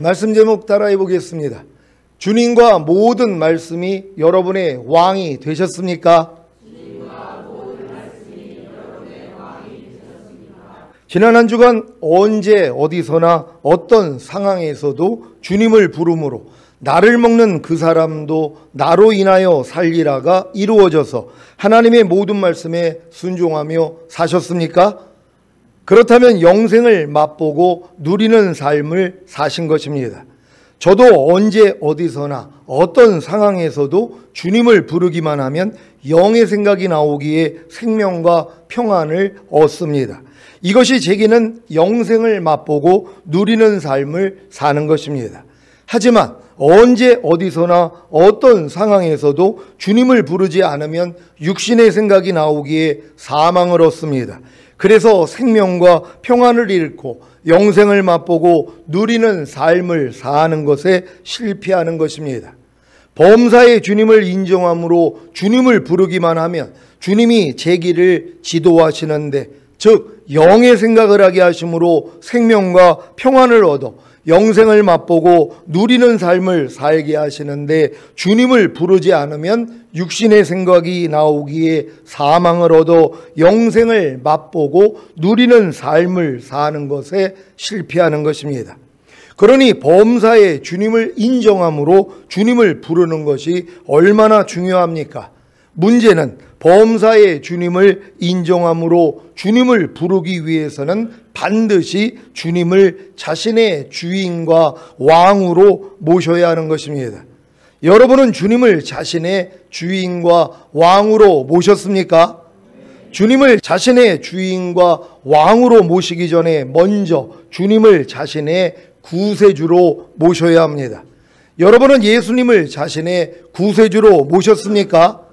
말씀 제목 따라해 보겠습니다. 주님과 모든 말씀이 여러분의 왕이 되셨습니까? 지난 한 주간 언제 어디서나 어떤 상황에서도 주님을 부름으로 나를 먹는 그 사람도 나로 인하여 살리라가 이루어져서 하나님의 모든 말씀에 순종하며 사셨습니까? 그렇다면 영생을 맛보고 누리는 삶을 사신 것입니다. 저도 언제 어디서나 어떤 상황에서도 주님을 부르기만 하면 영의 생각이 나오기에 생명과 평안을 얻습니다. 이것이 제게는 영생을 맛보고 누리는 삶을 사는 것입니다. 하지만 언제 어디서나 어떤 상황에서도 주님을 부르지 않으면 육신의 생각이 나오기에 사망을 얻습니다. 그래서 생명과 평안을 잃고 영생을 맛보고 누리는 삶을 사는 것에 실패하는 것입니다. 범사의 주님을 인정함으로 주님을 부르기만 하면 주님이 제 길을 지도하시는데, 즉 영의 생각을 하게 하심으로 생명과 평안을 얻어 영생을 맛보고 누리는 삶을 살게 하시는데, 주님을 부르지 않으면 육신의 생각이 나오기에 사망을 얻어 영생을 맛보고 누리는 삶을 사는 것에 실패하는 것입니다. 그러니 범사에 주님을 인정함으로 주님을 부르는 것이 얼마나 중요합니까? 문제는 범사에 주님을 인정함으로 주님을 부르기 위해서는 반드시 주님을 자신의 주인과 왕으로 모셔야 하는 것입니다. 여러분은 주님을 자신의 주인과 왕으로 모셨습니까? 주님을 자신의 주인과 왕으로 모시기 전에 먼저 주님을 자신의 구세주로 모셔야 합니다. 여러분은 예수님을 자신의 구세주로 모셨습니까?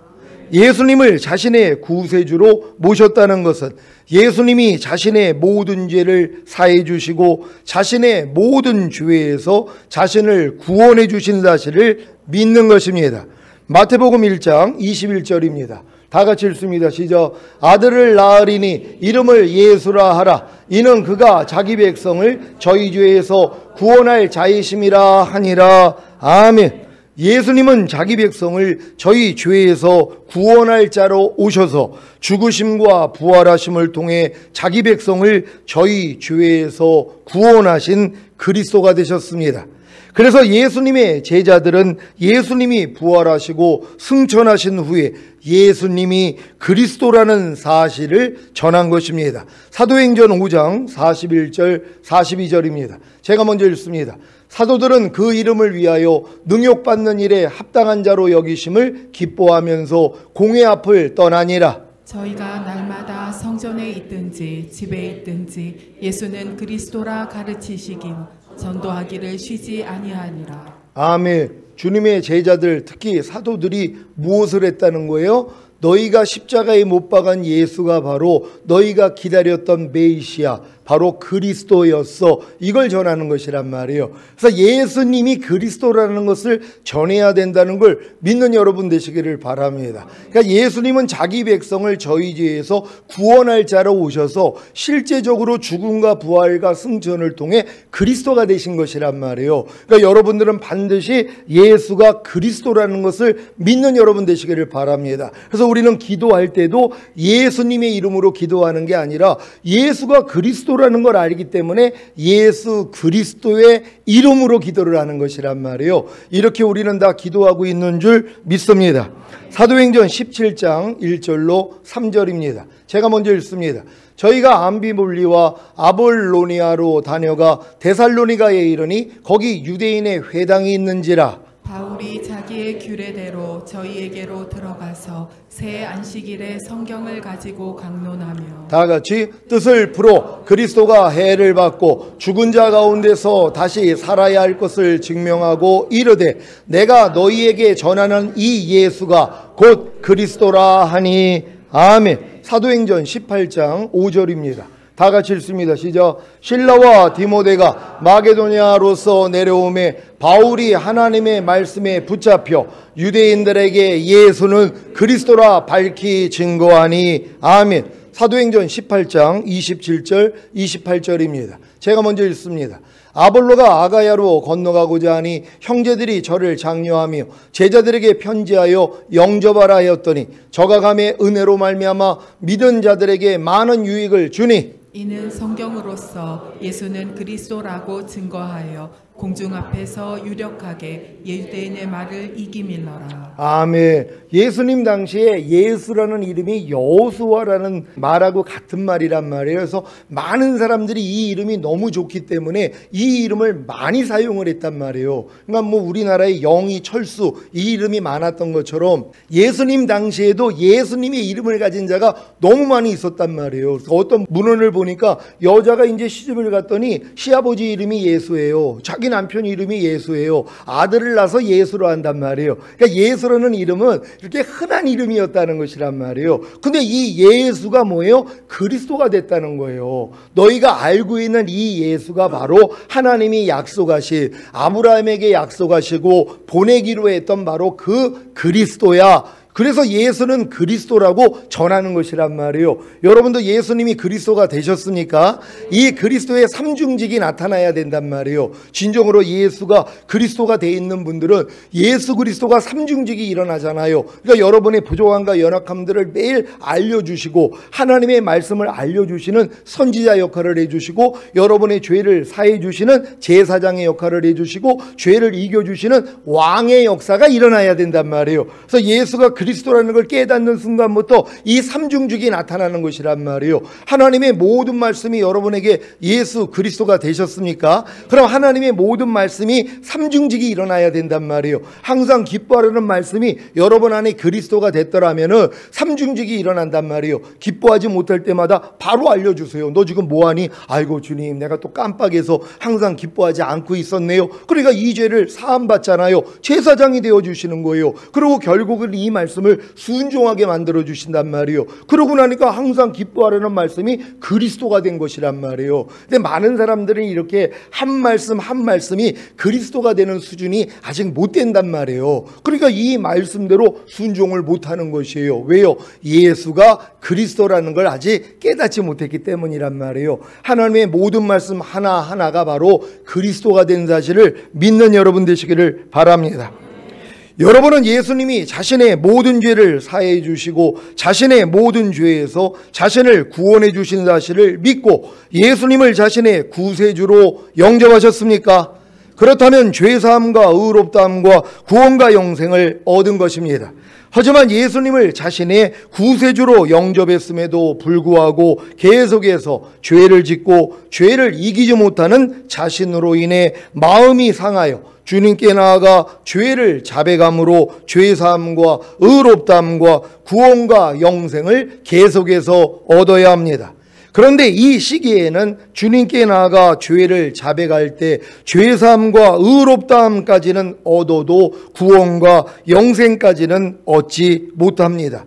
예수님을 자신의 구세주로 모셨다는 것은 예수님이 자신의 모든 죄를 사해 주시고 자신의 모든 죄에서 자신을 구원해 주신 사실을 믿는 것입니다. 마태복음 1장 21절입니다. 다 같이 읽습니다. 시작. 아들을 낳으리니 이름을 예수라 하라. 이는 그가 자기 백성을 저희 죄에서 구원할 자이심이라 하니라. 아멘. 예수님은 자기 백성을 저희 죄에서 구원할 자로 오셔서 죽으심과 부활하심을 통해 자기 백성을 저희 죄에서 구원하신 그리스도가 되셨습니다. 그래서 예수님의 제자들은 예수님이 부활하시고 승천하신 후에 예수님이 그리스도라는 사실을 전한 것입니다. 사도행전 5장 41절 42절입니다. 제가 먼저 읽습니다. 사도들은 그 이름을 위하여 능욕받는 일에 합당한 자로 여기심을 기뻐하면서 공회 앞을 떠나니라. 저희가 날마다 성전에 있든지 집에 있든지 예수는 그리스도라 가르치시긴 전도하기를 쉬지 아니하니라. 아멘. 주님의 제자들, 특히 사도들이 무엇을 했다는 거예요? 너희가 십자가에 못 박은 예수가 바로 너희가 기다렸던 메시아, 바로 그리스도였어. 이걸 전하는 것이란 말이에요. 그래서 예수님이 그리스도라는 것을 전해야 된다는 걸 믿는 여러분 되시기를 바랍니다. 그러니까 예수님은 자기 백성을 저희 죄에서 구원할 자로 오셔서 실제적으로 죽음과 부활과 승천을 통해 그리스도가 되신 것이란 말이에요. 그러니까 여러분들은 반드시 예수가 그리스도라는 것을 믿는 여러분 되시기를 바랍니다. 그래서 우리는 기도할 때도 예수님의 이름으로 기도하는 게 아니라 예수가 그리스도라는 걸 알기 때문에 예수 그리스도의 이름으로 기도를 하는 것이란 말이에요. 이렇게 우리는 다 기도하고 있는 줄 믿습니다. 사도행전 17장 1절로 3절입니다. 제가 먼저 읽습니다. 저희가 암비볼리와 아볼로니아로 다녀가 데살로니가에 이르니 거기 유대인의 회당이 있는지라. 바울이 자기의 규례대로 저희에게로 들어가서 새 안식일에 성경을 가지고 강론하며 다 같이 뜻을 풀어 그리스도가 해를 받고 죽은 자 가운데서 다시 살아야 할 것을 증명하고 이르되 내가 너희에게 전하는 이 예수가 곧 그리스도라 하니. 아멘. 사도행전 18장 5절입니다. 다 같이 읽습니다. 시작. 실라와 디모데가 마게도냐로서 내려오매 바울이 하나님의 말씀에 붙잡혀 유대인들에게 예수는 그리스도라 밝히 증거하니. 아멘. 사도행전 18장 27절 28절입니다. 제가 먼저 읽습니다. 아볼로가 아가야로 건너가고자 하니 형제들이 저를 장려하며 제자들에게 편지하여 영접하라 하였더니 저가 감에 은혜로 말미암아 믿은 자들에게 많은 유익을 주니 이는 성경으로서 예수는 그리스도라고 증거하여 공중 앞에서 유력하게 유대인의 말을 이기밀러라. 아멘. 예수님 당시에 예수라는 이름이 여호수아라는 말하고 같은 말이란 말이에요. 그래서 많은 사람들이 이 이름이 너무 좋기 때문에 이 이름을 많이 사용을 했단 말이에요. 그러니까 뭐 우리나라에 영희, 철수 이 이름이 많았던 것처럼 예수님 당시에도 예수님의 이름을 가진 자가 너무 많이 있었단 말이에요. 그래서 어떤 문헌을 보니까 여자가 이제 시집을 갔더니 시아버지 이름이 예수예요. 자기 남편 이름이 예수예요. 아들을 낳아서 예수로 한단 말이에요. 그러니까 예수라는 이름은 이렇게 흔한 이름이었다는 것이란 말이에요. 근데 이 예수가 뭐예요? 그리스도가 됐다는 거예요. 너희가 알고 있는 이 예수가 바로 하나님이 약속하신 아브라함에게 약속하시고 보내기로 했던 바로 그 그리스도야. 그래서 예수는 그리스도라고 전하는 것이란 말이에요. 여러분도 예수님이 그리스도가 되셨습니까? 이 그리스도의 삼중직이 나타나야 된단 말이에요. 진정으로 예수가 그리스도가 돼 있는 분들은 예수 그리스도가 삼중직이 일어나잖아요. 그러니까 여러분의 부족함과 연약함들을 매일 알려주시고 하나님의 말씀을 알려주시는 선지자 역할을 해주시고 여러분의 죄를 사해 주시는 제사장의 역할을 해주시고 죄를 이겨주시는 왕의 역사가 일어나야 된단 말이에요. 그래서 예수가 그리스도라는 걸 깨닫는 순간부터 이 삼중직이 나타나는 것이란 말이에요. 하나님의 모든 말씀이 여러분에게 예수 그리스도가 되셨습니까? 그럼 하나님의 모든 말씀이 삼중직이 일어나야 된단 말이에요. 항상 기뻐하라는 말씀이 여러분 안에 그리스도가 됐더라면은 삼중직이 일어난단 말이에요. 기뻐하지 못할 때마다 바로 알려주세요. 너 지금 뭐하니? 아이고 주님, 내가 또 깜빡해서 항상 기뻐하지 않고 있었네요. 그러니까 이 죄를 사함받잖아요. 제사장이 되어주시는 거예요. 그리고 결국은 이 말씀을 순종하게 만들어 주신단 말이에요. 그러고 나니까 항상 기뻐하라는 말씀이 그리스도가 된 것이란 말이에요. 근데 많은 사람들은 이렇게 한 말씀 한 말씀이 그리스도가 되는 수준이 아직 못 된단 말이에요. 그러니까 이 말씀대로 순종을 못하는 것이에요. 왜요? 예수가 그리스도라는 걸 아직 깨닫지 못했기 때문이란 말이에요. 하나님의 모든 말씀 하나하나가 바로 그리스도가 된 사실을 믿는 여러분 되시기를 바랍니다. 여러분은 예수님이 자신의 모든 죄를 사해 주시고 자신의 모든 죄에서 자신을 구원해 주신 사실을 믿고 예수님을 자신의 구세주로 영접하셨습니까? 그렇다면 죄사함과 의롭다함과 구원과 영생을 얻은 것입니다. 하지만 예수님을 자신의 구세주로 영접했음에도 불구하고 계속해서 죄를 짓고 죄를 이기지 못하는 자신으로 인해 마음이 상하여 주님께 나아가 죄를 자백함으로 죄사함과 의롭다함과 구원과 영생을 계속해서 얻어야 합니다. 그런데 이 시기에는 주님께 나아가 죄를 자백할 때 죄사함과 의롭다함까지는 얻어도 구원과 영생까지는 얻지 못합니다.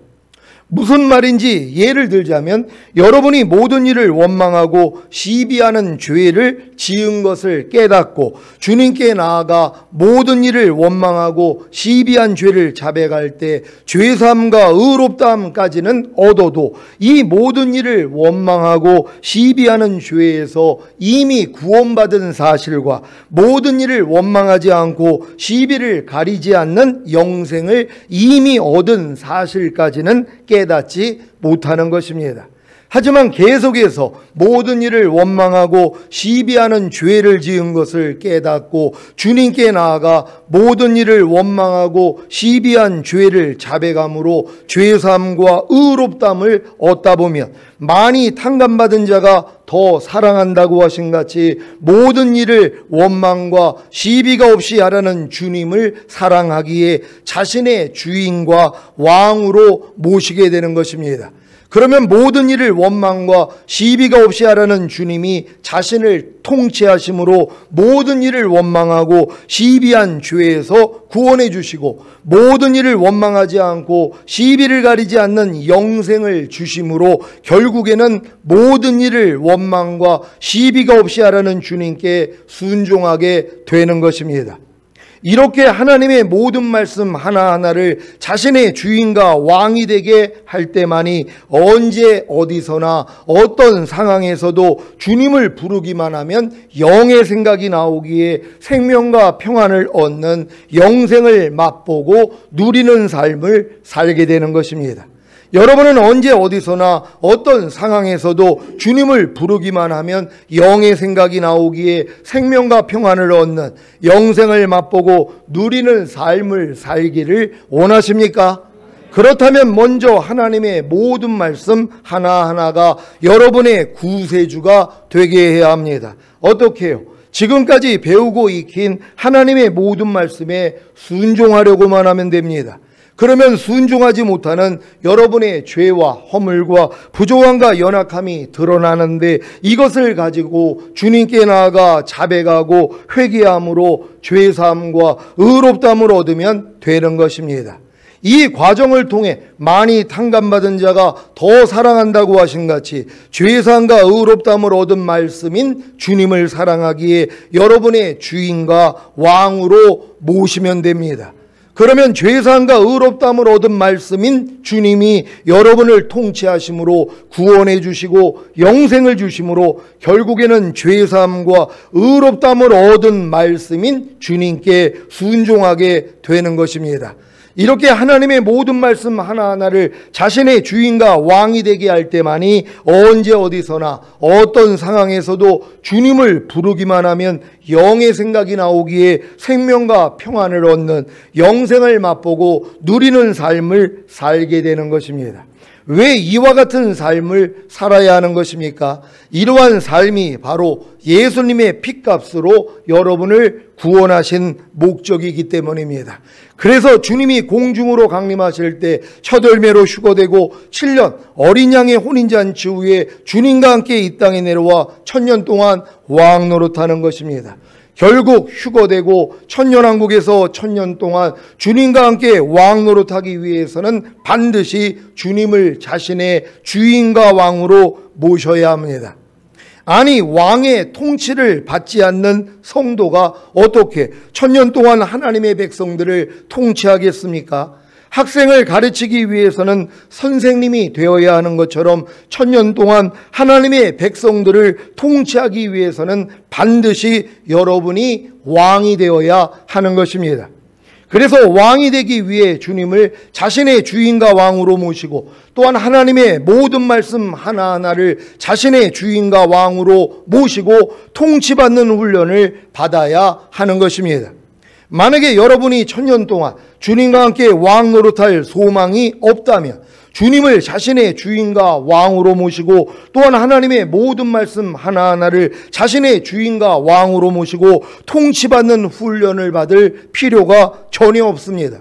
무슨 말인지 예를 들자면 여러분이 모든 일을 원망하고 시비하는 죄를 지은 것을 깨닫고 주님께 나아가 모든 일을 원망하고 시비한 죄를 자백할 때 죄사함과 의롭다함까지는 얻어도 이 모든 일을 원망하고 시비하는 죄에서 이미 구원받은 사실과 모든 일을 원망하지 않고 시비를 가리지 않는 영생을 이미 얻은 사실까지는 깨닫지 못하는 것입니다. 하지만 계속해서 모든 일을 원망하고 시비하는 죄를 지은 것을 깨닫고 주님께 나아가 모든 일을 원망하고 시비한 죄를 자백함으로 죄사함과 의롭다함을 얻다 보면 많이 탕감받은 자가 더 사랑한다고 하신 같이 모든 일을 원망과 시비가 없이 하라는 주님을 사랑하기에 자신의 주인과 왕으로 모시게 되는 것입니다. 그러면 모든 일을 원망과 시비가 없이 하라는 주님이 자신을 통치하심으로 모든 일을 원망하고 시비한 죄에서 구원해 주시고 모든 일을 원망하지 않고 시비를 가리지 않는 영생을 주심으로 결국에는 모든 일을 원망과 시비가 없이 하라는 주님께 순종하게 되는 것입니다. 이렇게 하나님의 모든 말씀 하나하나를 자신의 주인과 왕이 되게 할 때만이 언제 어디서나 어떤 상황에서도 주님을 부르기만 하면 영의 생각이 나오기에 생명과 평안을 얻는 영생을 맛보고 누리는 삶을 살게 되는 것입니다. 여러분은 언제 어디서나 어떤 상황에서도 주님을 부르기만 하면 영의 생각이 나오기에 생명과 평안을 얻는 영생을 맛보고 누리는 삶을 살기를 원하십니까? 그렇다면 먼저 하나님의 모든 말씀 하나하나가 여러분의 구세주가 되게 해야 합니다. 어떻게 해요? 지금까지 배우고 익힌 하나님의 모든 말씀에 순종하려고만 하면 됩니다. 그러면 순종하지 못하는 여러분의 죄와 허물과 부족함과 연약함이 드러나는데 이것을 가지고 주님께 나아가 자백하고 회개함으로 죄사함과 의롭다함을 얻으면 되는 것입니다. 이 과정을 통해 많이 탕감받은 자가 더 사랑한다고 하신 같이 죄사함과 의롭다함을 얻은 말씀인 주님을 사랑하기에 여러분의 주인과 왕으로 모시면 됩니다. 그러면 죄사함과 의롭다함을 얻은 말씀인 주님이 여러분을 통치하심으로 구원해 주시고 영생을 주심으로 결국에는 죄사함과 의롭다함을 얻은 말씀인 주님께 순종하게 되는 것입니다. 이렇게 하나님의 모든 말씀 하나하나를 자신의 주인과 왕이 되게 할 때만이 언제 어디서나 어떤 상황에서도 주님을 부르기만 하면 영의 생각이 나오기에 생명과 평안을 얻는 영생을 맛보고 누리는 삶을 살게 되는 것입니다. 왜 이와 같은 삶을 살아야 하는 것입니까? 이러한 삶이 바로 예수님의 핏값으로 여러분을 구원하신 목적이기 때문입니다. 그래서 주님이 공중으로 강림하실 때 첫 열매로 휴거되고 7년 어린 양의 혼인잔치 후에 주님과 함께 이 땅에 내려와 1000년 동안 왕 노릇하는 것입니다. 결국 휴거되고 천년왕국에서 1000년 동안 주님과 함께 왕 노릇하기 위해서는 반드시 주님을 자신의 주인과 왕으로 모셔야 합니다. 아니 왕의 통치를 받지 않는 성도가 어떻게 1000년 동안 하나님의 백성들을 통치하겠습니까? 학생을 가르치기 위해서는 선생님이 되어야 하는 것처럼 1000년 동안 하나님의 백성들을 통치하기 위해서는 반드시 여러분이 왕이 되어야 하는 것입니다. 그래서 왕이 되기 위해 주님을 자신의 주인과 왕으로 모시고 또한 하나님의 모든 말씀 하나하나를 자신의 주인과 왕으로 모시고 통치받는 훈련을 받아야 하는 것입니다. 만약에 여러분이 1000년 동안 주님과 함께 왕 노릇할 소망이 없다면 주님을 자신의 주인과 왕으로 모시고 또한 하나님의 모든 말씀 하나하나를 자신의 주인과 왕으로 모시고 통치받는 훈련을 받을 필요가 전혀 없습니다.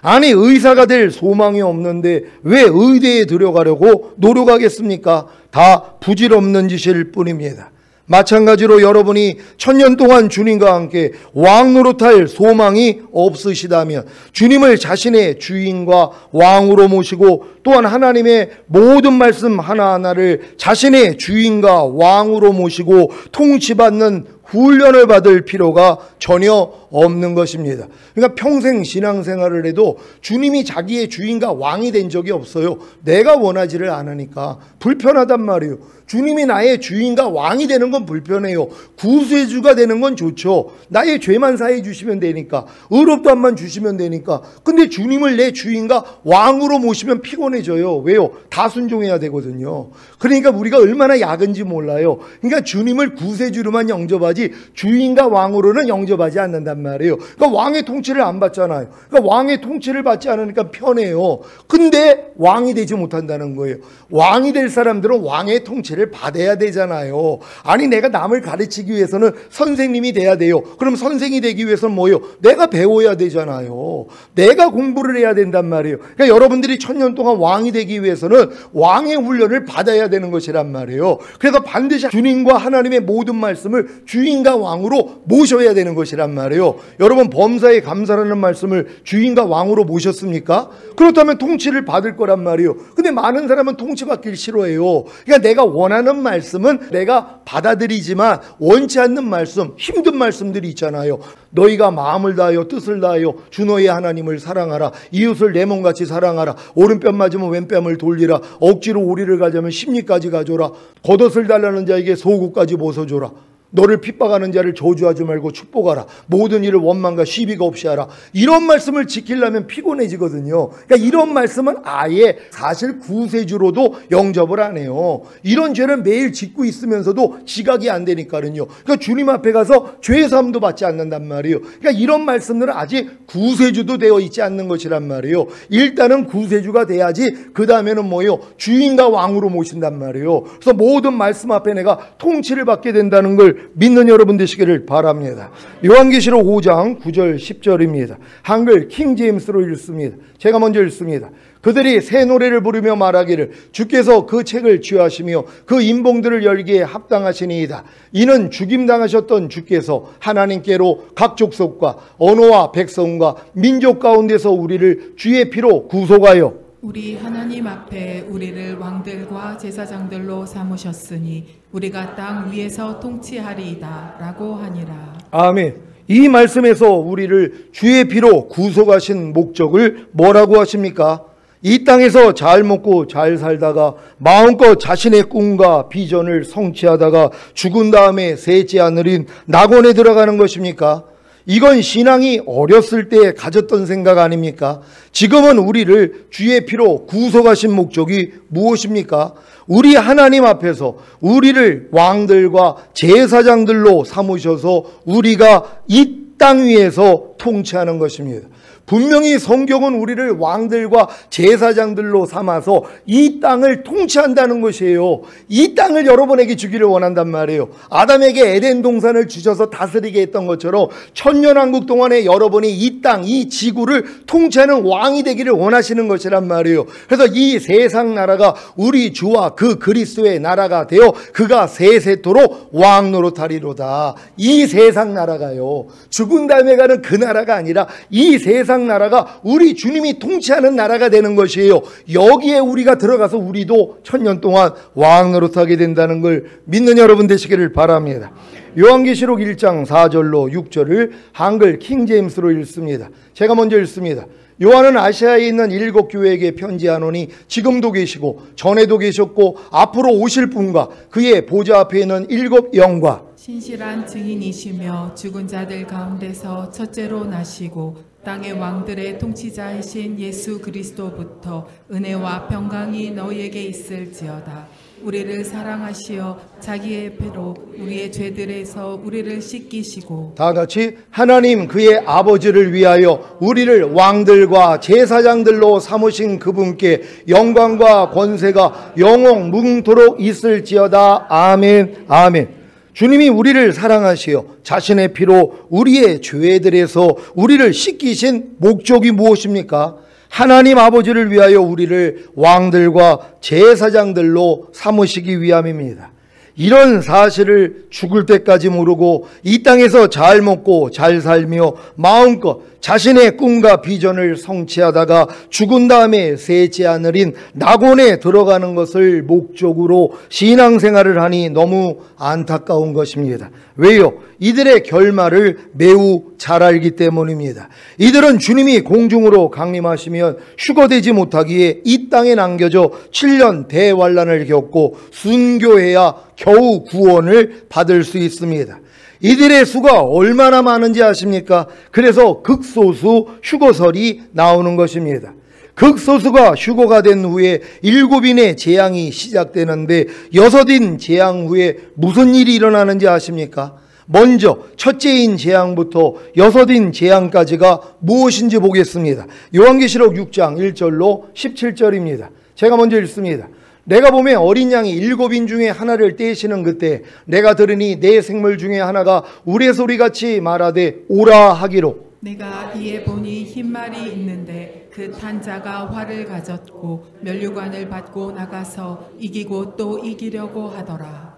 아니 의사가 될 소망이 없는데 왜 의대에 들어가려고 노력하겠습니까? 다 부질없는 짓일 뿐입니다. 마찬가지로 여러분이 1000년 동안 주님과 함께 왕 노릇할 소망이 없으시다면 주님을 자신의 주인과 왕으로 모시고 또한 하나님의 모든 말씀 하나하나를 자신의 주인과 왕으로 모시고 통치받는 훈련을 받을 필요가 전혀 없는 것입니다. 그러니까 평생 신앙생활을 해도 주님이 자기의 주인과 왕이 된 적이 없어요. 내가 원하지를 않으니까 불편하단 말이에요. 주님이 나의 주인과 왕이 되는 건 불편해요. 구세주가 되는 건 좋죠. 나의 죄만 사해 주시면 되니까, 의롭다함만 주시면 되니까. 근데 주님을 내 주인과 왕으로 모시면 피곤해져요. 왜요? 다 순종해야 되거든요. 그러니까 우리가 얼마나 약은지 몰라요. 그러니까 주님을 구세주로만 영접하지 주인과 왕으로는 영접하지 않는단 말이에요. 그러니까 왕의 통치를 안 받잖아요. 그러니까 왕의 통치를 받지 않으니까 편해요. 근데 왕이 되지 못한다는 거예요. 왕이 될 사람들은 왕의 통치를 받아야 되잖아요. 아니 내가 남을 가르치기 위해서는 선생님이 돼야 돼요. 그럼 선생이 되기 위해서는 뭐예요? 내가 배워야 되잖아요. 내가 공부를 해야 된단 말이에요. 그러니까 여러분들이 1000년 동안 왕이 되기 위해서는 왕의 훈련을 받아야 되는 것이란 말이에요. 그래서 반드시 주님과 하나님의 모든 말씀을 주인과 왕으로 모셔야 되는 것이란 말이에요. 말이에요. 여러분 범사에 감사라는 말씀을 주인과 왕으로 모셨습니까? 그렇다면 통치를 받을 거란 말이에요. 근데 많은 사람은 통치받길 싫어해요. 그러니까 내가 원하는 말씀은 내가 받아들이지만 원치 않는 말씀, 힘든 말씀들이 있잖아요. 너희가 마음을 다하여 뜻을 다하여 주 너의 하나님을 사랑하라. 이웃을 내 몸같이 사랑하라. 오른뺨 맞으면 왼뺨을 돌리라. 억지로 오리를 가자면 십리까지 가져라. 겉옷을 달라는 자에게 속옷까지 벗어줘라. 너를 핍박하는 자를 저주하지 말고 축복하라. 모든 일을 원망과 시비가 없이 하라. 이런 말씀을 지키려면 피곤해지거든요. 그러니까 이런 말씀은 아예 사실 구세주로도 영접을 안 해요. 이런 죄를 매일 짓고 있으면서도 지각이 안 되니까요. 그러니까 주님 앞에 가서 죄사함도 받지 않는단 말이에요. 그러니까 이런 말씀들은 아직 구세주도 되어 있지 않는 것이란 말이에요. 일단은 구세주가 돼야지 그 다음에는 뭐예요? 주인과 왕으로 모신단 말이에요. 그래서 모든 말씀 앞에 내가 통치를 받게 된다는 걸 믿는 여러분 되시기를 바랍니다. 요한계시록 5장 9절 10절입니다. 한글 킹제임스로 읽습니다. 제가 먼저 읽습니다. 그들이 새 노래를 부르며 말하기를 주께서 그 책을 취하시며 그 인봉들을 열기에 합당하시니이다. 이는 죽임당하셨던 주께서 하나님께로 각 족속과 언어와 백성과 민족 가운데서 우리를 주의 피로 구속하여 우리 하나님 앞에 우리를 왕들과 제사장들로 삼으셨으니 우리가 땅 위에서 통치하리이다 라고 하니라. 아멘. 이 말씀에서 우리를 주의 피로 구속하신 목적을 뭐라고 하십니까? 이 땅에서 잘 먹고 잘 살다가 마음껏 자신의 꿈과 비전을 성취하다가 죽은 다음에 셋째 하늘인 낙원에 들어가는 것입니까? 이건 신앙이 어렸을 때 가졌던 생각 아닙니까? 지금은 우리를 주의 피로 구속하신 목적이 무엇입니까? 우리 하나님 앞에서 우리를 왕들과 제사장들로 삼으셔서 우리가 이 땅 위에서 통치하는 것입니다. 분명히 성경은 우리를 왕들과 제사장들로 삼아서 이 땅을 통치한다는 것이에요. 이 땅을 여러분에게 주기를 원한단 말이에요. 아담에게 에덴 동산을 주셔서 다스리게 했던 것처럼 천년왕국 동안에 여러분이 이 땅, 이 지구를 통치하는 왕이 되기를 원하시는 것이란 말이에요. 그래서 이 세상 나라가 우리 주와 그 그리스도의 나라가 되어 그가 세세토록 왕 노릇하리로다. 이 세상 나라가요, 죽은 다음에 가는 그 나라가 아니라 이 세상 나라가 우리 주님이 통치하는 나라가 되는 것이에요. 여기에 우리가 들어가서 우리도 천년 동안 왕 노릇하게 된다는 걸 믿는 여러분 되시기를 바랍니다. 요한계시록 1장 4절로 6절을 한글 킹제임스로 읽습니다. 제가 먼저 읽습니다. 요한은 아시아에 있는 7 교회에게 편지하노니 지금도 계시고 전에도 계셨고 앞으로 오실 분과 그의 보좌 앞에 있는 7 영과 신실한 증인이시며 죽은 자들 가운데서 첫째로 나시고 땅의 왕들의 통치자이신 예수 그리스도부터 은혜와 평강이 너희에게 있을지어다. 우리를 사랑하시어 자기의 피로 우리의 죄들에서 우리를 씻기시고 다 같이 하나님 그의 아버지를 위하여 우리를 왕들과 제사장들로 삼으신 그분께 영광과 권세가 영원 무궁토록 있을지어다. 아멘. 아멘. 주님이 우리를 사랑하시어 자신의 피로 우리의 죄들에서 우리를 씻기신 목적이 무엇입니까? 하나님 아버지를 위하여 우리를 왕들과 제사장들로 삼으시기 위함입니다. 이런 사실을 죽을 때까지 모르고 이 땅에서 잘 먹고 잘 살며 마음껏 자신의 꿈과 비전을 성취하다가 죽은 다음에 셋째 하늘인 낙원에 들어가는 것을 목적으로 신앙생활을 하니 너무 안타까운 것입니다. 왜요? 이들의 결말을 매우 잘 알기 때문입니다. 이들은 주님이 공중으로 강림하시면 휴거되지 못하기에 이 땅에 남겨져 7년 대환란을 겪고 순교해야 겨우 구원을 받을 수 있습니다. 이들의 수가 얼마나 많은지 아십니까? 그래서 극소수 휴거설이 나오는 것입니다. 극소수가 휴거가 된 후에 7인의 재앙이 시작되는데 6인 재앙 후에 무슨 일이 일어나는지 아십니까? 먼저 첫째인 재앙부터 6인 재앙까지가 무엇인지 보겠습니다. 요한계시록 6장 1절로 17절입니다. 제가 먼저 읽습니다. 내가 보매 어린 양이 7인 중에 하나를 떼시는 그때 내가 들으니 내 생물 중에 하나가 우레소리같이 말하되 오라 하기로 내가 이에 보니 흰 말이 있는데 그 탄 자가 활을 가졌고 면류관을 받고 나가서 이기고 또 이기려고 하더라.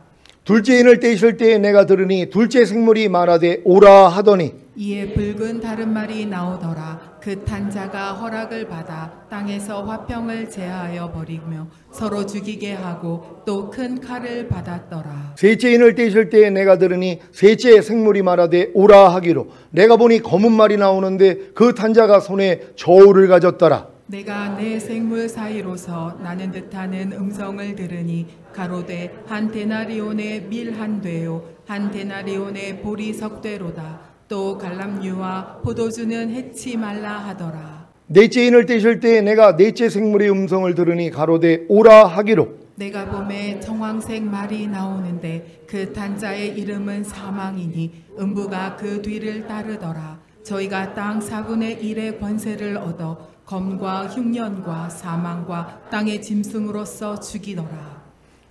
둘째 인을 떼실 때에 내가 들으니 둘째 생물이 말하되 오라 하더니 이에 붉은 다른 말이 나오더라. 그 탄자가 허락을 받아 땅에서 화평을 제하여 버리며 서로 죽이게 하고 또 큰 칼을 받았더라. 셋째 인을 떼실 때에 내가 들으니 셋째 생물이 말하되 오라 하기로 내가 보니 검은 말이 나오는데 그 탄자가 손에 저울을 가졌더라. 내가 내 생물 사이로서 나는 듯하는 음성을 들으니 가로되 한 데나리온의 밀 한 되요 한 데나리온의 보리 석 되로다. 또 갈람류와 포도주는 해치 말라 하더라. 넷째 인을 떼실 때에 내가 넷째 생물의 음성을 들으니 가로되 오라 하기로 내가 봄에 청황색 말이 나오는데 그 탄자의 이름은 사망이니 음부가 그 뒤를 따르더라. 저희가 땅 4분의 1의 권세를 얻어 검과 흉년과 사망과 땅의 짐승으로서 죽이더라.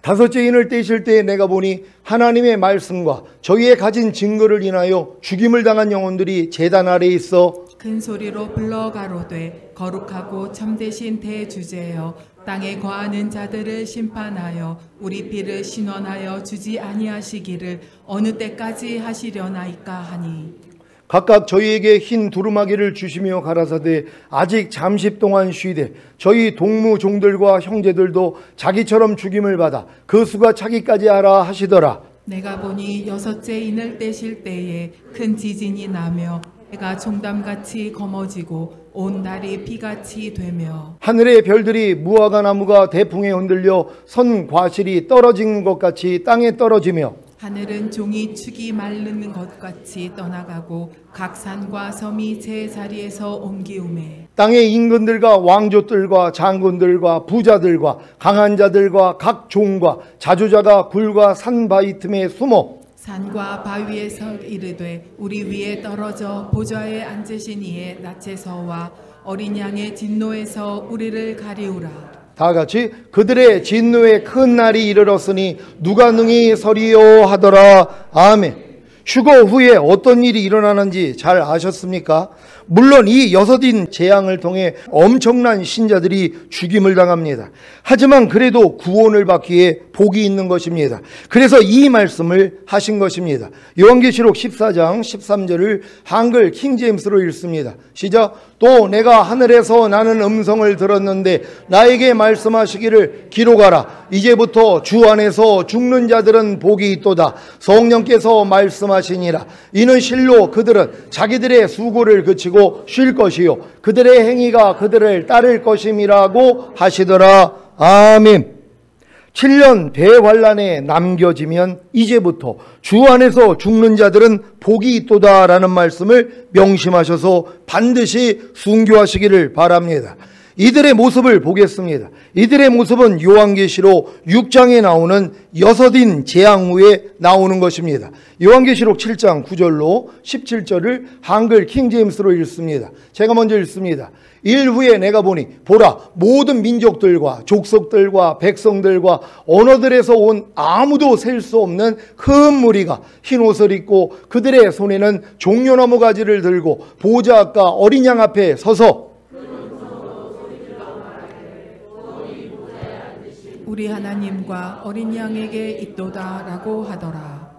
다섯째 인을 떼실 때에 내가 보니 하나님의 말씀과 저희의 가진 증거를 인하여 죽임을 당한 영혼들이 제단 아래에 있어 큰 소리로 불러 가로되 거룩하고 참되신 대주제여 땅에 거하는 자들을 심판하여 우리 피를 신원하여 주지 아니하시기를 어느 때까지 하시려나이까 하니 각각 저희에게 흰 두루마기를 주시며 가라사대 아직 잠시 동안 쉬되 저희 동무 종들과 형제들도 자기처럼 죽임을 받아 그 수가 차기까지 하라 하시더라. 내가 보니 여섯째 인을 떼실 때에 큰 지진이 나며 해가 종담같이 검어지고 온 달이 피같이 되며 하늘의 별들이 무화과 나무가 대풍에 흔들려 선 과실이 떨어진 것 같이 땅에 떨어지며 하늘은 종이 축이 마르는 것 같이 떠나가고 각 산과 섬이 제 자리에서 옮기우매 땅의 임금들과 왕족들과 장군들과 부자들과 강한 자들과 각 종과 자주자가 굴과 산 바위 틈에 숨어 산과 바위에서 이르되 우리 위에 떨어져 보좌에 앉으신 이의 낯에서와 어린 양의 진노에서 우리를 가리우라. 다 같이 그들의 진노의 큰 날이 이르렀으니 누가 능히 서리요 하더라. 아멘. 휴거 후에 어떤 일이 일어나는지 잘 아셨습니까? 물론 이 여섯인 재앙을 통해 엄청난 신자들이 죽임을 당합니다. 하지만 그래도 구원을 받기에 복이 있는 것입니다. 그래서 이 말씀을 하신 것입니다. 요한계시록 14장 13절을 한글 킹제임스로 읽습니다. 시작. 또 내가 하늘에서 나는 음성을 들었는데 나에게 말씀하시기를 기록하라. 이제부터 주 안에서 죽는 자들은 복이 있도다. 성령께서 말씀하시니라. 이는 실로 그들은 자기들의 수고를 그치고 쉴 것이요 그들의 행위가 그들을 따를 것임이라고 하시더라. 아멘. 7년 대환란에 남겨지면 이제부터 주 안에서 죽는 자들은 복이 있도다라는 말씀을 명심하셔서 반드시 순교하시기를 바랍니다. 이들의 모습을 보겠습니다. 이들의 모습은 요한계시록 6장에 나오는 여섯인 재앙 후에 나오는 것입니다. 요한계시록 7장 9절로 17절을 한글 킹제임스로 읽습니다. 제가 먼저 읽습니다. 일 후에 내가 보니 보라 모든 민족들과 족속들과 백성들과 언어들에서 온 아무도 셀 수 없는 큰 무리가 흰 옷을 입고 그들의 손에는 종려나무 가지를 들고 보좌 앞과 어린 양 앞에 서서 우리 하나님과 어린 양에게 있도다라고 하더라.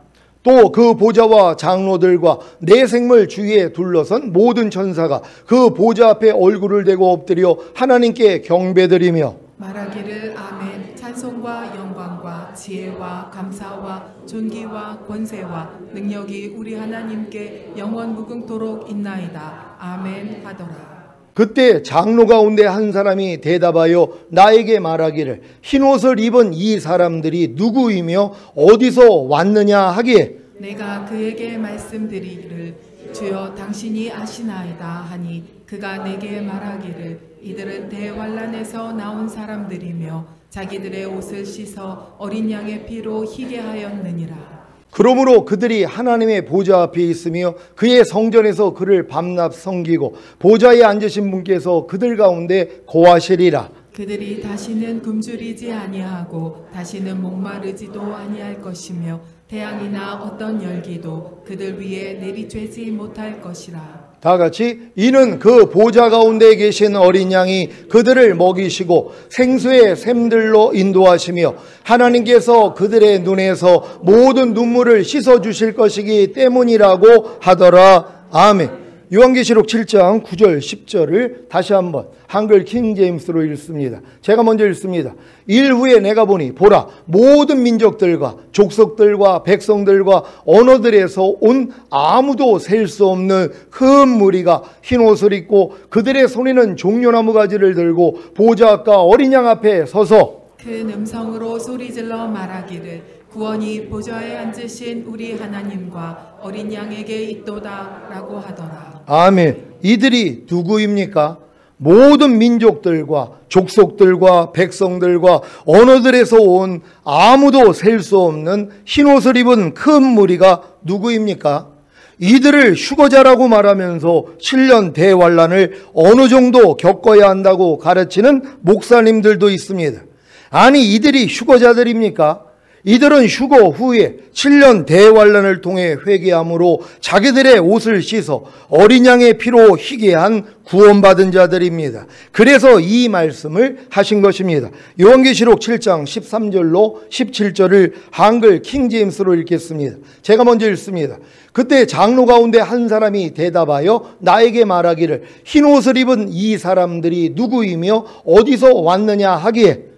또 그 보좌와 장로들과 내 생물 주위에 둘러선 모든 천사가 그 보좌 앞에 얼굴을 대고 엎드려 하나님께 경배드리며 말하기를 아멘. 찬송과 영광과 지혜와 감사와 존귀와 권세와 능력이 우리 하나님께 영원 무궁토록 있나이다. 아멘 하더라. 그때 장로 가운데 한 사람이 대답하여 나에게 말하기를 흰옷을 입은 이 사람들이 누구이며 어디서 왔느냐 하기에 내가 그에게 말씀드리기를 주여 당신이 아시나이다 하니 그가 내게 말하기를 이들은 대환란에서 나온 사람들이며 자기들의 옷을 씻어 어린 양의 피로 희게 하였느니라. 그러므로 그들이 하나님의 보좌 앞에 있으며 그의 성전에서 그를 밤낮 섬기고 보좌에 앉으신 분께서 그들 가운데 거하시리라. 그들이 다시는 굶주리지 아니하고 다시는 목마르지도 아니할 것이며 태양이나 어떤 열기도 그들 위에 내리쬐지 못할 것이라. 다 같이 이는 그 보좌 가운데 계신 어린 양이 그들을 먹이시고 생수의 샘들로 인도하시며 하나님께서 그들의 눈에서 모든 눈물을 씻어 주실 것이기 때문이라고 하더라. 아멘. 요한계시록 7장 9절 10절을 다시 한번 한글 킹제임스로 읽습니다. 제가 먼저 읽습니다. 일후에 내가 보니 보라 모든 민족들과 족속들과 백성들과 언어들에서 온 아무도 셀 수 없는 큰 무리가 흰 옷을 입고 그들의 손에는 종려나무 가지를 들고 보좌 앞과 어린 양 앞에 서서 큰 음성으로 소리질러 말하기를 구원이 보좌에 앉으신 우리 하나님과 어린 양에게 있도다 라고 하더라. 아멘. 이들이 누구입니까? 모든 민족들과 족속들과 백성들과 언어들에서 온 아무도 셀 수 없는 흰옷을 입은 큰 무리가 누구입니까? 이들을 휴거자라고 말하면서 7년 대환란을 어느 정도 겪어야 한다고 가르치는 목사님들도 있습니다. 아니 이들이 휴거자들입니까? 이들은 휴거 후에 7년 대환란을 통해 회개함으로 자기들의 옷을 씻어 어린 양의 피로 희게 한 구원받은 자들입니다. 그래서 이 말씀을 하신 것입니다. 요한계시록 7장 13절로 17절을 한글 킹제임스로 읽겠습니다. 제가 먼저 읽습니다. 그때 장로 가운데 한 사람이 대답하여 나에게 말하기를 흰 옷을 입은 이 사람들이 누구이며 어디서 왔느냐 하기에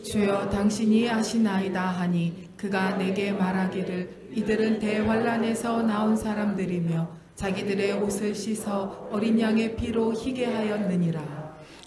주여 당신이 아시나이다 하니 그가 내게 말하기를 이들은 대환란에서 나온 사람들이며 자기들의 옷을 씻어 어린 양의 피로 희게 하였느니라.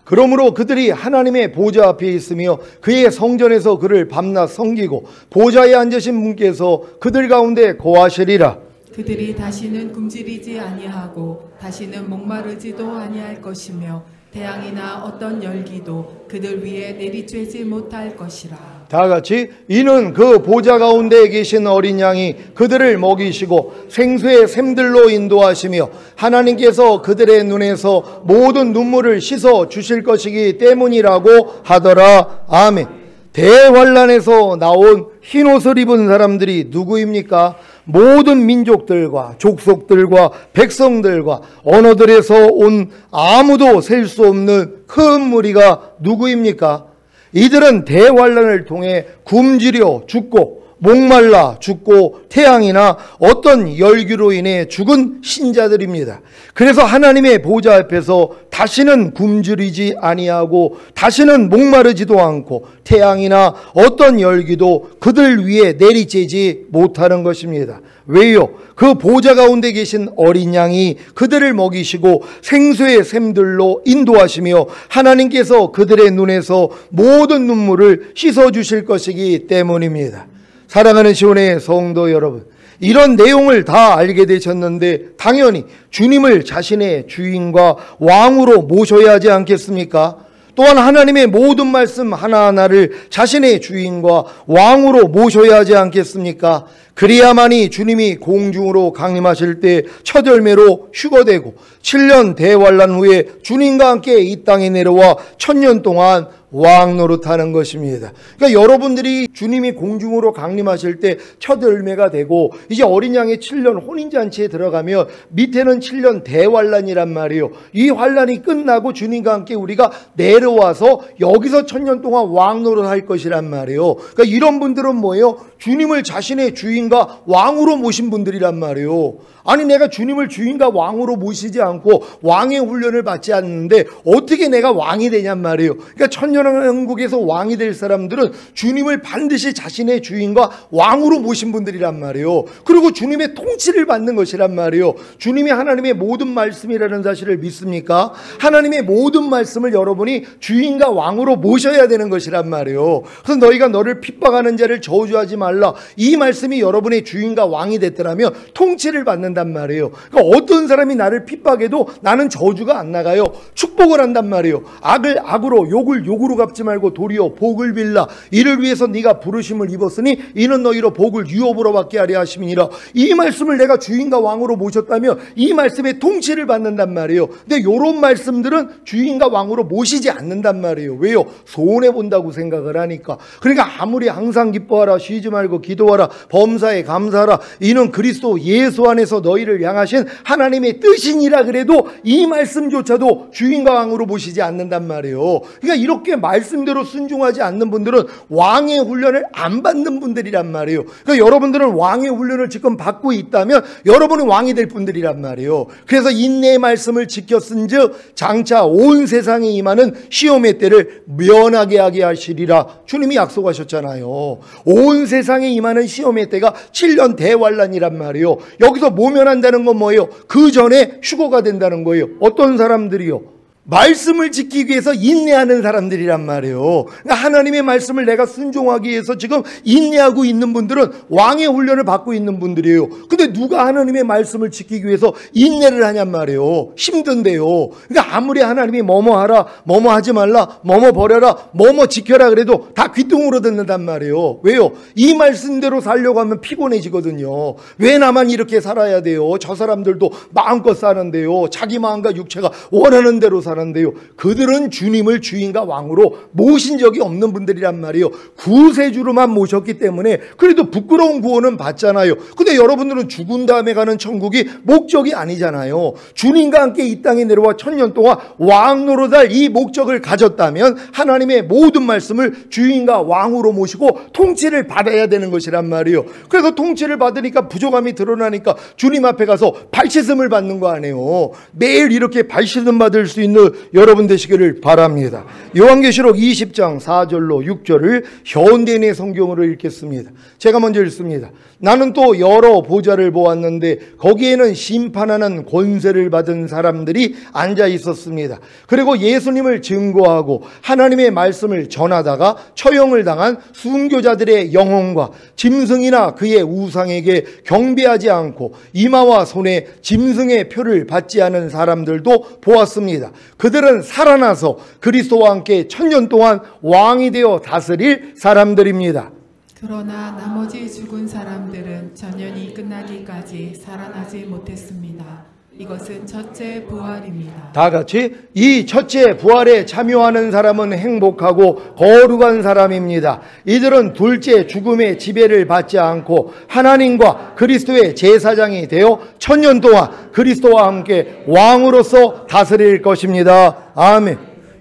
그러므로 그들이 하나님의 보좌 앞에 있으며 그의 성전에서 그를 밤낮 섬기고 보좌에 앉으신 분께서 그들 가운데 거하시리라. 그들이 다시는 굶주리지 아니하고 다시는 목마르지도 아니할 것이며 태양이나 어떤 열기도 그들 위에 내리쬐지 못할 것이라. 다 같이 이는 그 보좌 가운데 계신 어린 양이 그들을 먹이시고 생수의 샘들로 인도하시며 하나님께서 그들의 눈에서 모든 눈물을 씻어 주실 것이기 때문이라고 하더라. 아멘. 대환란에서 나온 흰옷을 입은 사람들이 누구입니까? 모든 민족들과 족속들과 백성들과 언어들에서 온 아무도 셀 수 없는 큰 무리가 누구입니까? 이들은 대환란을 통해 굶주려 죽고 목말라 죽고 태양이나 어떤 열기로 인해 죽은 신자들입니다. 그래서 하나님의 보좌 앞에서 다시는 굶주리지 아니하고 다시는 목마르지도 않고 태양이나 어떤 열기도 그들 위에 내리쬐지 못하는 것입니다. 왜요? 그 보좌 가운데 계신 어린 양이 그들을 먹이시고 생수의 샘들로 인도하시며 하나님께서 그들의 눈에서 모든 눈물을 씻어주실 것이기 때문입니다. 사랑하는 시온의 성도 여러분, 이런 내용을 다 알게 되셨는데 당연히 주님을 자신의 주인과 왕으로 모셔야 하지 않겠습니까? 또한 하나님의 모든 말씀 하나하나를 자신의 주인과 왕으로 모셔야 하지 않겠습니까? 그래야만이 주님이 공중으로 강림하실 때 첫 열매로 휴거되고 7년 대환란 후에 주님과 함께 이 땅에 내려와 1000년 동안 왕 노릇하는 것입니다. 그러니까 여러분들이 주님이 공중으로 강림하실 때 첫 열매가 되고 이제 어린 양의 7년 혼인잔치에 들어가면 밑에는 7년 대환란이란 말이에요. 이 환란이 끝나고 주님과 함께 우리가 내려와서 여기서 1000년 동안 왕 노릇할 것이란 말이에요. 그러니까 이런 분들은 뭐예요? 주님을 자신의 주인과 왕으로 모신 분들이란 말이에요. 아니 내가 주님을 주인과 왕으로 모시지 않고 왕의 훈련을 받지 않는데 어떻게 내가 왕이 되냔 말이에요. 그러니까 천년왕국에서 왕이 될 사람들은 주님을 반드시 자신의 주인과 왕으로 모신 분들이란 말이에요. 그리고 주님의 통치를 받는 것이란 말이에요. 주님이 하나님의 모든 말씀이라는 사실을 믿습니까? 하나님의 모든 말씀을 여러분이 주인과 왕으로 모셔야 되는 것이란 말이에요. 그래서 너희가 너를 핍박하는 자를 저주하지 말라. 이 말씀이 여러분의 주인과 왕이 됐더라면 통치를 받는단 말이에요. 그러니까 어떤 사람이 나를 핍박해도 나는 저주가 안 나가요. 축복을 한단 말이에요. 악을 악으로 욕을 욕으로 갚지 말고 도리어 복을 빌라. 이를 위해서 네가 부르심을 입었으니 이는 너희로 복을 유업으로 받게 하려 하심이니라. 이 말씀을 내가 주인과 왕으로 모셨다면 이 말씀에 통치를 받는단 말이에요. 근데 이런 말씀들은 주인과 왕으로 모시지 않는단 말이에요. 왜요? 손해본다고 생각을 하니까. 그러니까 아무리 항상 기뻐하라, 쉬지 말고 기도하라, 범사에 감사하라, 이는 그리스도 예수 안에서 너희를 향하신 하나님의 뜻이니라 그래도 이 말씀조차도 주인과 왕으로 모시지 않는단 말이에요. 그러니까 이렇게 하나님의 말씀대로 순종하지 않는 분들은 왕의 훈련을 안 받는 분들이란 말이에요. 그러니까 여러분들은 왕의 훈련을 지금 받고 있다면 여러분은 왕이 될 분들이란 말이에요. 그래서 인내의 말씀을 지켰은즉 장차 온 세상에 임하는 시험의 때를 면하게 하게 하시리라. 주님이 약속하셨잖아요. 온 세상에 임하는 시험의 때가 7년 대환란이란 말이에요. 여기서 모면한다는 건 뭐예요? 그 전에 휴거가 된다는 거예요. 어떤 사람들이요? 말씀을 지키기 위해서 인내하는 사람들이란 말이에요. 그러니까 하나님의 말씀을 내가 순종하기 위해서 지금 인내하고 있는 분들은 왕의 훈련을 받고 있는 분들이에요. 근데 누가 하나님의 말씀을 지키기 위해서 인내를 하냔 말이에요. 힘든데요. 그러니까 아무리 하나님이 뭐뭐 하라, 뭐뭐 하지 말라, 뭐뭐 버려라, 뭐뭐 지켜라 그래도 다 귀뚱으로 듣는단 말이에요. 왜요? 이 말씀대로 살려고 하면 피곤해지거든요. 왜 나만 이렇게 살아야 돼요? 저 사람들도 마음껏 사는데요. 자기 마음과 육체가 원하는 대로 사는데요. 그들은 주님을 주인과 왕으로 모신 적이 없는 분들이란 말이에요. 구세주로만 모셨기 때문에 그래도 부끄러운 구원은 받잖아요. 근데 여러분들은 죽은 다음에 가는 천국이 목적이 아니잖아요. 주님과 함께 이 땅에 내려와 1000년 동안 왕 노릇할 이 목적을 가졌다면 하나님의 모든 말씀을 주인과 왕으로 모시고 통치를 받아야 되는 것이란 말이에요. 그래서 통치를 받으니까 부족함이 드러나니까 주님 앞에 가서 발씻음을 받는 거 아니에요. 매일 이렇게 발씻음 받을 수 있는 여러분 되시기를 바랍니다. 요한계시록 20장 4절로 6절을 현대인의 성경으로 읽겠습니다. 제가 먼저 읽습니다. 나는 또 여러 보좌를 보았는데 거기에는 심판하는 권세를 받은 사람들이 앉아 있었습니다. 그리고 예수님을 증거하고 하나님의 말씀을 전하다가 처형을 당한 순교자들의 영혼과 짐승이나 그의 우상에게 경배하지 않고 이마와 손에 짐승의 표를 받지 않은 사람들도 보았습니다. 그들은 살아나서 그리스도와 함께 1000년 동안 왕이 되어 다스릴 사람들입니다. 그러나 나머지 죽은 사람들은 전년이 끝나기까지 살아나지 못했습니다. 이것은 첫째 부활입니다. 다 같이 이 첫째 부활에 참여하는 사람은 행복하고 거룩한 사람입니다. 이들은 둘째 죽음의 지배를 받지 않고 하나님과 그리스도의 제사장이 되어 1000년 동안 그리스도와 함께 왕으로서 다스릴 것입니다. 아멘.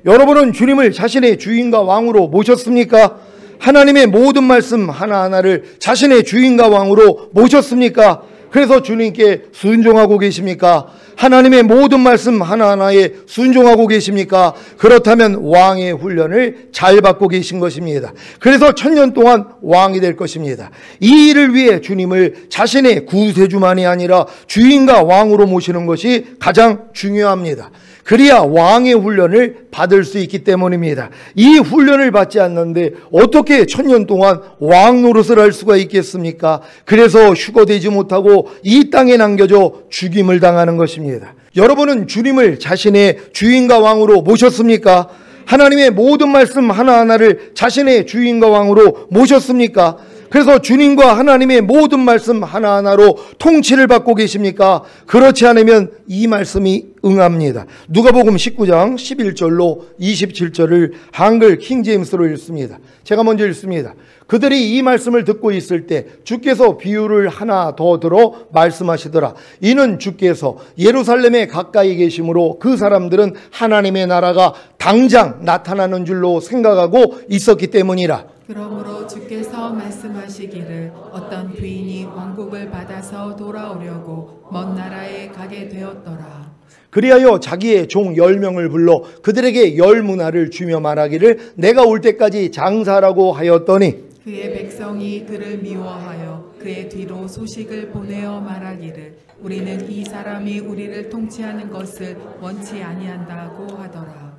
여러분은 주님을 자신의 주인과 왕으로 모셨습니까? 하나님의 모든 말씀 하나하나를 자신의 주인과 왕으로 모셨습니까? 그래서 주님께 순종하고 계십니까? 하나님의 모든 말씀 하나하나에 순종하고 계십니까? 그렇다면 왕의 훈련을 잘 받고 계신 것입니다. 그래서 1000년 동안 왕이 될 것입니다. 이 일을 위해 주님을 자신의 구세주만이 아니라 주인과 왕으로 모시는 것이 가장 중요합니다. 그래야 왕의 훈련을 받을 수 있기 때문입니다. 이 훈련을 받지 않는데 어떻게 1000년 동안 왕 노릇을 할 수가 있겠습니까? 그래서 휴거되지 못하고 이 땅에 남겨져 죽임을 당하는 것입니다. 여러분은 주님을 자신의 주인과 왕으로 모셨습니까? 하나님의 모든 말씀 하나하나를 자신의 주인과 왕으로 모셨습니까? 그래서 주님과 하나님의 모든 말씀 하나하나로 통치를 받고 계십니까? 그렇지 않으면 이 말씀이 응합니다. 누가복음 19장 11절로 27절을 한글 킹제임스로 읽습니다. 제가 먼저 읽습니다. 그들이 이 말씀을 듣고 있을 때 주께서 비유를 하나 더 들어 말씀하시더라. 이는 주께서 예루살렘에 가까이 계심으로 그 사람들은 하나님의 나라가 당장 나타나는 줄로 생각하고 있었기 때문이라. 그러므로 주께서 말씀하시기를 어떤 부인이 왕국을 받아서 돌아오려고 먼 나라에 가게 되었더라. 그리하여 자기의 종 10명을 불러 그들에게 10문화를 주며 말하기를 내가 올 때까지 장사하라고 하였더니 그의 백성이 그를 미워하여 그의 뒤로 소식을 보내어 말하기를 우리는 이 사람이 우리를 통치하는 것을 원치 아니한다고 하더라.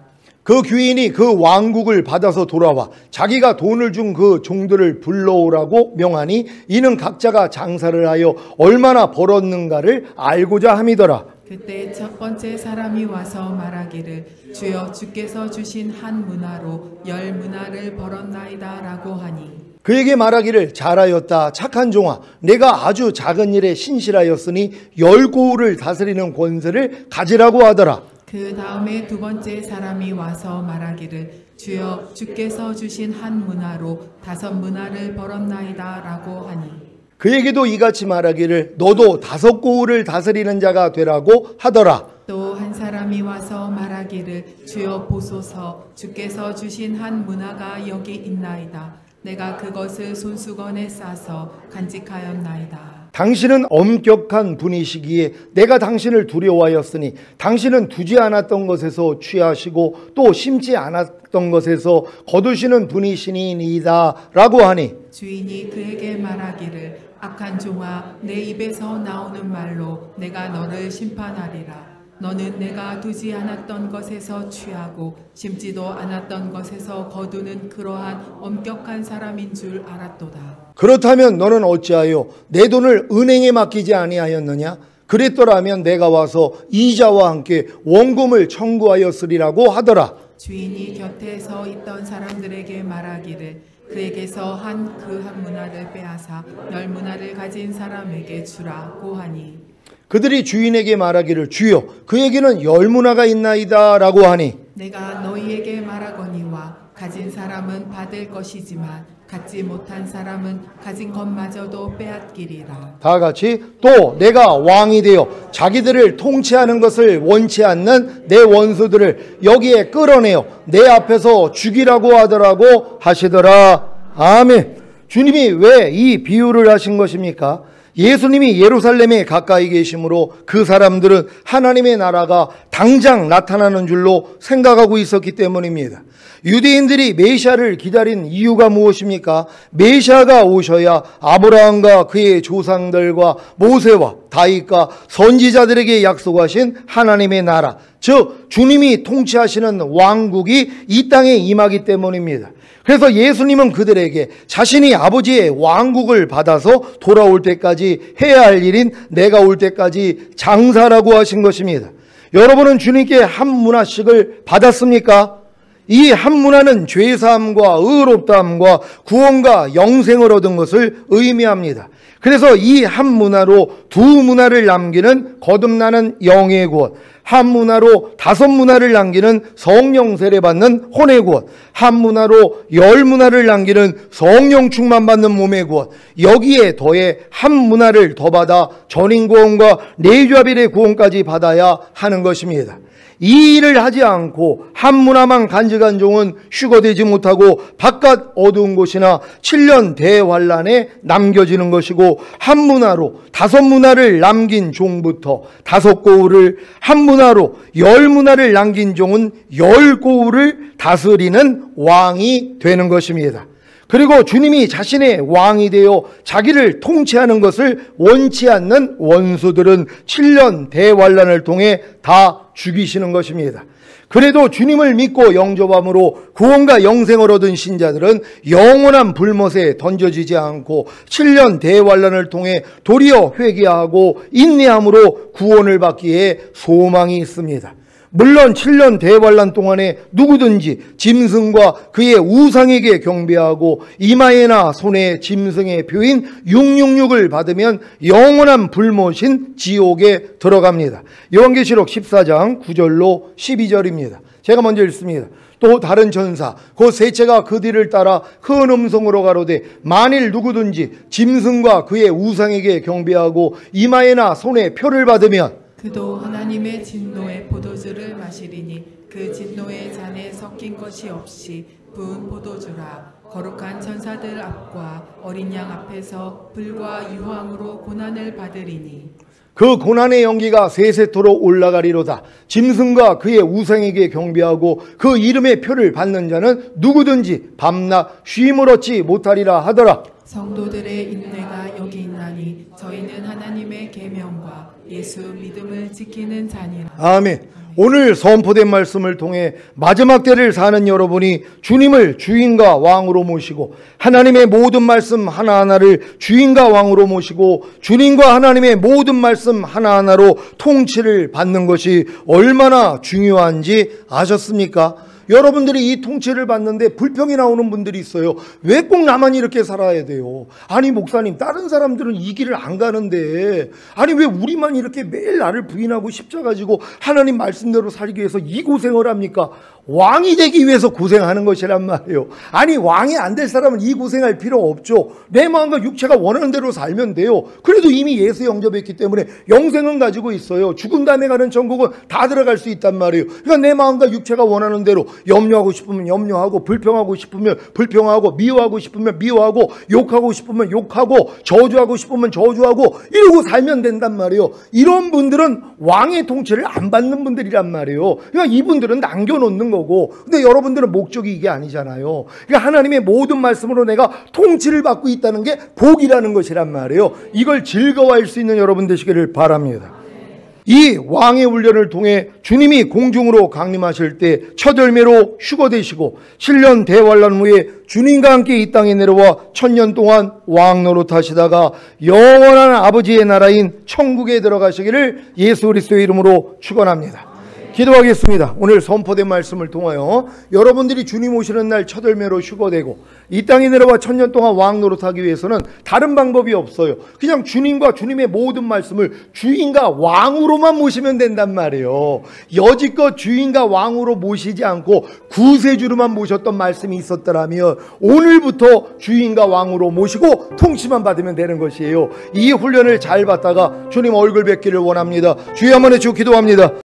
그 귀인이 그 왕국을 받아서 돌아와 자기가 돈을 준 그 종들을 불러오라고 명하니 이는 각자가 장사를 하여 얼마나 벌었는가를 알고자 함이더라. 그때 첫 번째 사람이 와서 말하기를 주여 주께서 주신 한 문화로 10문화를 벌었나이다 라고 하니 그에게 말하기를 잘하였다 착한 종아 내가 아주 작은 일에 신실하였으니 10고을을 다스리는 권세를 가지라고 하더라. 그 다음에 두 번째 사람이 와서 말하기를 주여 주께서 주신 한 문화로 5문화를 벌었나이다 라고 하니 그에게도 이같이 말하기를 너도 5고을을 다스리는 자가 되라고 하더라. 또 한 사람이 와서 말하기를 주여 보소서 주께서 주신 한 문화가 여기 있나이다. 내가 그것을 손수건에 싸서 간직하였나이다. 당신은 엄격한 분이시기에 내가 당신을 두려워하였으니 당신은 두지 않았던 것에서 취하시고 또 심지 않았던 것에서 거두시는 분이시니이다 라고 하니 주인이 그에게 말하기를 악한 종아 내 입에서 나오는 말로 내가 너를 심판하리라. 너는 내가 두지 않았던 것에서 취하고 심지도 않았던 것에서 거두는 그러한 엄격한 사람인 줄 알았도다. 그렇다면 너는 어찌하여 내 돈을 은행에 맡기지 아니하였느냐? 그랬더라면 내가 와서 이자와 함께 원금을 청구하였으리라고 하더라. 주인이 곁에 서 있던 사람들에게 말하기를 그에게서 그 한 문화를 빼앗아 10문화를 가진 사람에게 주라고 하니 그들이 주인에게 말하기를 주여 그에게는 10문화가 있나이다 라고 하니 내가 너희에게 말하거니와 가진 사람은 받을 것이지만 갖지 못한 사람은 가진 것마저도 빼앗기리라. 다 같이 또 내가 왕이 되어 자기들을 통치하는 것을 원치 않는 내 원수들을 여기에 끌어내어 내 앞에서 죽이라고 하더라고 하시더라. 아멘. 주님이 왜 이 비유를 하신 것입니까? 예수님이 예루살렘에 가까이 계시므로 그 사람들은 하나님의 나라가 당장 나타나는 줄로 생각하고 있었기 때문입니다. 유대인들이 메시아를 기다린 이유가 무엇입니까? 메시아가 오셔야 아브라함과 그의 조상들과 모세와 다윗과 선지자들에게 약속하신 하나님의 나라, 즉 주님이 통치하시는 왕국이 이 땅에 임하기 때문입니다. 그래서 예수님은 그들에게 자신이 아버지의 왕국을 받아서 돌아올 때까지 해야 할 일인 내가 올 때까지 장사라고 하신 것입니다. 여러분은 주님께 한 문화씩을 받았습니까? 이 한 문화는 죄사함과 의롭다함과 구원과 영생을 얻은 것을 의미합니다. 그래서 이 한 문화로 2문화를 남기는 거듭나는 영의 구원, 한 문화로 5문화를 남기는 성령 세례 받는 혼의 구원, 한 문화로 10문화를 남기는 성령 충만 받는 몸의 구원, 여기에 더해 한 문화를 더 받아 전인 구원과 내주아벨의 구원까지 받아야 하는 것입니다. 이 일을 하지 않고 한 문화만 간직한 종은 휴거되지 못하고 바깥 어두운 곳이나 7년 대환란에 남겨지는 것이고, 한 문화로 5문화를 남긴 종부터 5고울을, 한 문화로 10문화를 남긴 종은 10고울을 다스리는 왕이 되는 것입니다. 그리고 주님이 자신의 왕이 되어 자기를 통치하는 것을 원치 않는 원수들은 7년 대환란을 통해 다 죽이시는 것입니다. 그래도 주님을 믿고 영접함으로 구원과 영생을 얻은 신자들은 영원한 불못에 던져지지 않고 7년 대환란을 통해 도리어 회개하고 인내함으로 구원을 받기에 소망이 있습니다. 물론 7년 대환란 동안에 누구든지 짐승과 그의 우상에게 경배하고 이마에나 손에 짐승의 표인 666을 받으면 영원한 불못인 지옥에 들어갑니다. 요한계시록 14장 9절로 12절입니다. 제가 먼저 읽습니다. 또 다른 전사 곧 셋째가 그 뒤를 따라 큰 음성으로 가로되 만일 누구든지 짐승과 그의 우상에게 경배하고 이마에나 손에 표를 받으면 그도 하나님의 진노의 포도주를 마시리니 그 진노의 잔에 섞인 것이 없이 부은 포도주라. 거룩한 천사들 앞과 어린 양 앞에서 불과 유황으로 고난을 받으리니 그 고난의 연기가 세세토록 올라가리로다. 짐승과 그의 우상에게 경배하고 그 이름의 표를 받는 자는 누구든지 밤낮 쉼을 얻지 못하리라 하더라. 성도들의 인내가 여기 있나니 저희는 하나님의 계명과 예수 믿음을 지키는 자니라. 아멘. 오늘 선포된 말씀을 통해 마지막 때를 사는 여러분이 주님을 주인과 왕으로 모시고 하나님의 모든 말씀 하나하나를 주인과 왕으로 모시고 주님과 하나님의 모든 말씀 하나하나로 통치를 받는 것이 얼마나 중요한지 아셨습니까? 여러분들이 이 통치를 받는데 불평이 나오는 분들이 있어요. 왜 꼭 나만 이렇게 살아야 돼요? 아니 목사님, 다른 사람들은 이 길을 안 가는데 아니 왜 우리만 이렇게 매일 나를 부인하고 십자가 지고 하나님 말씀대로 살기 위해서 이 고생을 합니까? 왕이 되기 위해서 고생하는 것이란 말이에요. 아니 왕이 안 될 사람은 이 고생할 필요 없죠. 내 마음과 육체가 원하는 대로 살면 돼요. 그래도 이미 예수 영접했기 때문에 영생은 가지고 있어요. 죽은 다음에 가는 천국은 다 들어갈 수 있단 말이에요. 그러니까 내 마음과 육체가 원하는 대로 염려하고 싶으면 염려하고, 불평하고 싶으면 불평하고, 미워하고 싶으면 미워하고, 욕하고 싶으면 욕하고, 저주하고 싶으면 저주하고, 이러고 살면 된단 말이에요. 이런 분들은 왕의 통치를 안 받는 분들이란 말이에요. 그러니까 이분들은 남겨놓는 거고, 근데 여러분들은 목적이 이게 아니잖아요. 그러니까 하나님의 모든 말씀으로 내가 통치를 받고 있다는 게 복이라는 것이란 말이에요. 이걸 즐거워할 수 있는 여러분 되시기를 바랍니다. 이 왕의 훈련을 통해 주님이 공중으로 강림하실 때 첫 열매로 휴거되시고 7년 대환란 후에 주님과 함께 이 땅에 내려와 1000년 동안 왕 노릇하시다가 영원한 아버지의 나라인 천국에 들어가시기를 예수 그리스도의 이름으로 축원합니다. 기도하겠습니다. 오늘 선포된 말씀을 통하여 여러분들이 주님 오시는 날 첫 열매로 휴거되고 이 땅에 내려와 1000년 동안 왕 노릇하기 위해서는 다른 방법이 없어요. 그냥 주님과 주님의 모든 말씀을 주인과 왕으로만 모시면 된단 말이에요. 여지껏 주인과 왕으로 모시지 않고 구세주로만 모셨던 말씀이 있었더라면 오늘부터 주인과 왕으로 모시고 통치만 받으면 되는 것이에요. 이 훈련을 잘 받다가 주님 얼굴 뵙기를 원합니다. 주여 한번 해주시고 기도합니다.